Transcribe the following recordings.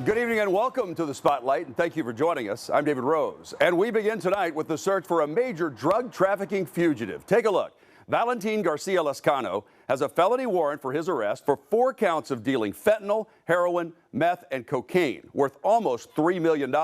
Good evening and welcome to the Spotlight, and thank you for joining us. I'm David Rose, and we begin tonight with the search for a major drug trafficking fugitive. Take a look. Valentin Garcia Lescano has a felony warrant for his arrest for 4 counts of dealing fentanyl, heroin, meth, and cocaine, worth almost $3 million.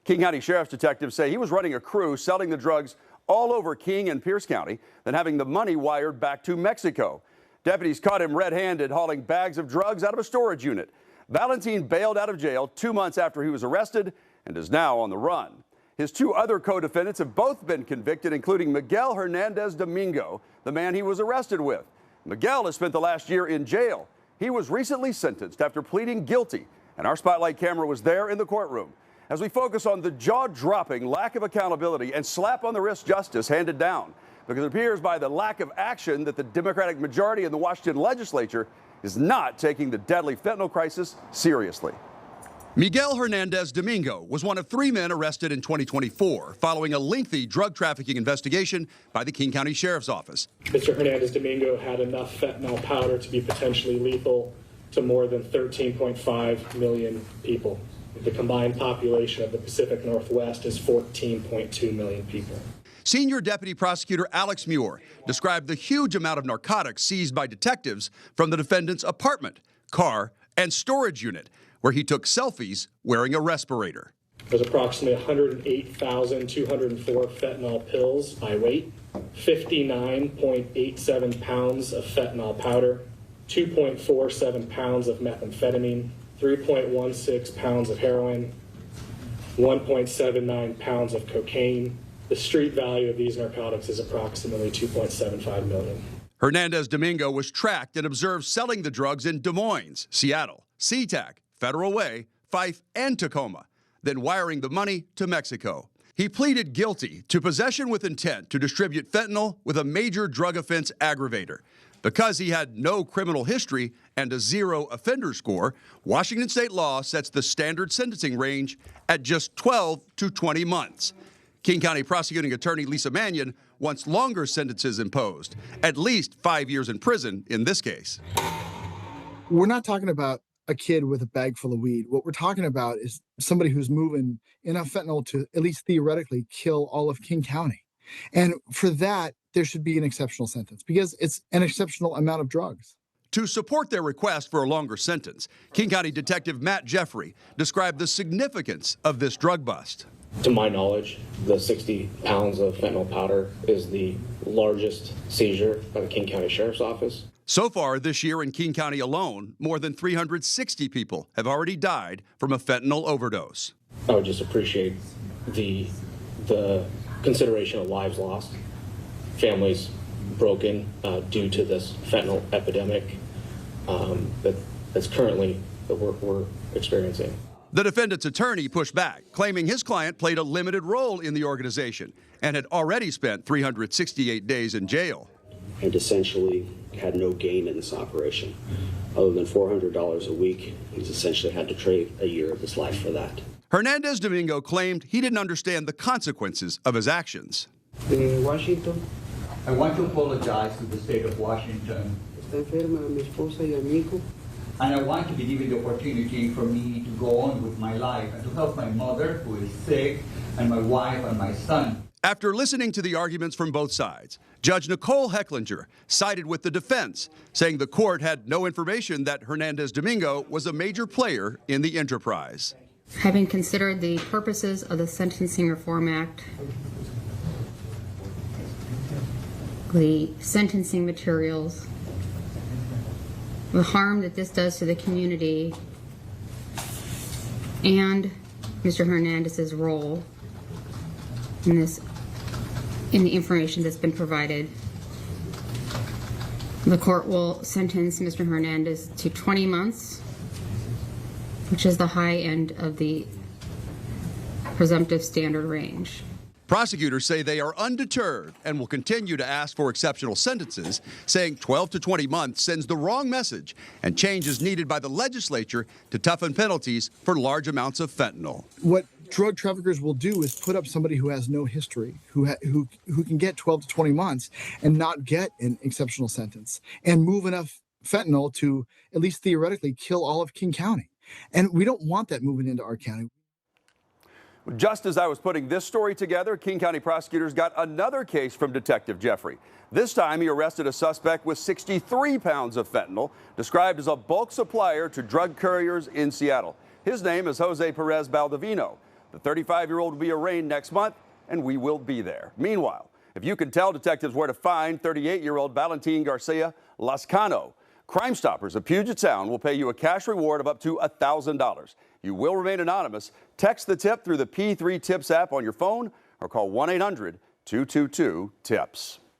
King County Sheriff's detectives say he was running a crew selling the drugs all over King and Pierce County, then having the money wired back to Mexico. Deputies caught him red-handed hauling bags of drugs out of a storage unit. Valentin bailed out of jail 2 months after he was arrested and is now on the run. His 2 other co-defendants have both been convicted, including Miguel Hernandez Domingo, the man he was arrested with. Miguel has spent the last year in jail. He was recently sentenced after pleading guilty, and our Spotlight camera was there in the courtroom. As we focus on the jaw-dropping lack of accountability and slap-on-the-wrist justice handed down, because it appears by the lack of action that the Democratic majority in the Washington legislature is not taking the deadly fentanyl crisis seriously. Miguel Hernandez Domingo was one of 3 men arrested in 2024 following a lengthy drug trafficking investigation by the King County Sheriff's Office. Mr. Hernandez Domingo had enough fentanyl powder to be potentially lethal to more than 13.5 million people. The combined population of the Pacific Northwest is 14.2 million people. Senior Deputy Prosecutor Alex Muir described the huge amount of narcotics seized by detectives from the defendant's apartment, car, and storage unit, where he took selfies wearing a respirator. There's approximately 108,204 fentanyl pills by weight, 59.87 pounds of fentanyl powder, 2.47 pounds of methamphetamine, 3.16 pounds of heroin, 1.79 pounds of cocaine. The street value of these narcotics is approximately $2.75 million. Hernandez Domingo was tracked and observed selling the drugs in Des Moines, Seattle, SeaTac, Federal Way, Fife, and Tacoma, then wiring the money to Mexico. He pleaded guilty to possession with intent to distribute fentanyl with a major drug offense aggravator. Because he had no criminal history and a 0 offender score, Washington state law sets the standard sentencing range at just 12 to 20 months. King County Prosecuting Attorney Lisa Mannion wants longer sentences imposed, at least 5 years in prison in this case. We're not talking about a kid with a bag full of weed. What we're talking about is somebody who's moving enough fentanyl to at least theoretically kill all of King County. And for that, there should be an exceptional sentence because it's an exceptional amount of drugs. To support their request for a longer sentence, King County Detective Matt Jeffrey described the significance of this drug bust. To my knowledge, the 60 pounds of fentanyl powder is the largest seizure by the King County Sheriff's Office. So far this year in King County alone, more than 360 people have already died from a fentanyl overdose. I would just appreciate the consideration of lives lost, families broken due to this fentanyl epidemic that's currently that we're experiencing. The defendant's attorney pushed back, claiming his client played a limited role in the organization and had already spent 368 days in jail. And essentially had no gain in this operation. Other than $400 a week, he's essentially had to trade a year of his life for that. Hernandez Domingo claimed he didn't understand the consequences of his actions. Washington. I want to apologize to the state of Washington. Está enferma mi esposa y a mi hijo. And I want to be given the opportunity for me to go on with my life and to help my mother, who is sick, and my wife and my son. After listening to the arguments from both sides, Judge Nicole Hecklinger sided with the defense, saying the court had no information that Hernandez Domingo was a major player in the enterprise. Having considered the purposes of the Sentencing Reform Act, the sentencing materials, the harm that this does to the community, and Mr. Hernandez's role in this, in the information that's been provided, the court will sentence Mr. Hernandez to 20 months, which is the high end of the presumptive standard range. Prosecutors say they are undeterred and will continue to ask for exceptional sentences, saying 12 to 20 months sends the wrong message and change is needed by the legislature to toughen penalties for large amounts of fentanyl. What drug traffickers will do is put up somebody who has no history, who can get 12 to 20 months and not get an exceptional sentence, and move enough fentanyl to at least theoretically kill all of King County. And we don't want that moving into our county. Just as I was putting this story together, King County prosecutors got another case from Detective Jeffrey. This time, he arrested a suspect with 63 pounds of fentanyl, described as a bulk supplier to drug couriers in Seattle. His name is Jose Perez Baldovino. The 35-year-old will be arraigned next month, and we will be there. Meanwhile, if you can tell detectives where to find 38-year-old Valentin Garcia Lascano, Crime Stoppers of Puget Sound will pay you a cash reward of up to $1,000. You will remain anonymous. Text the tip through the P3 Tips app on your phone or call 1-800-222-TIPS.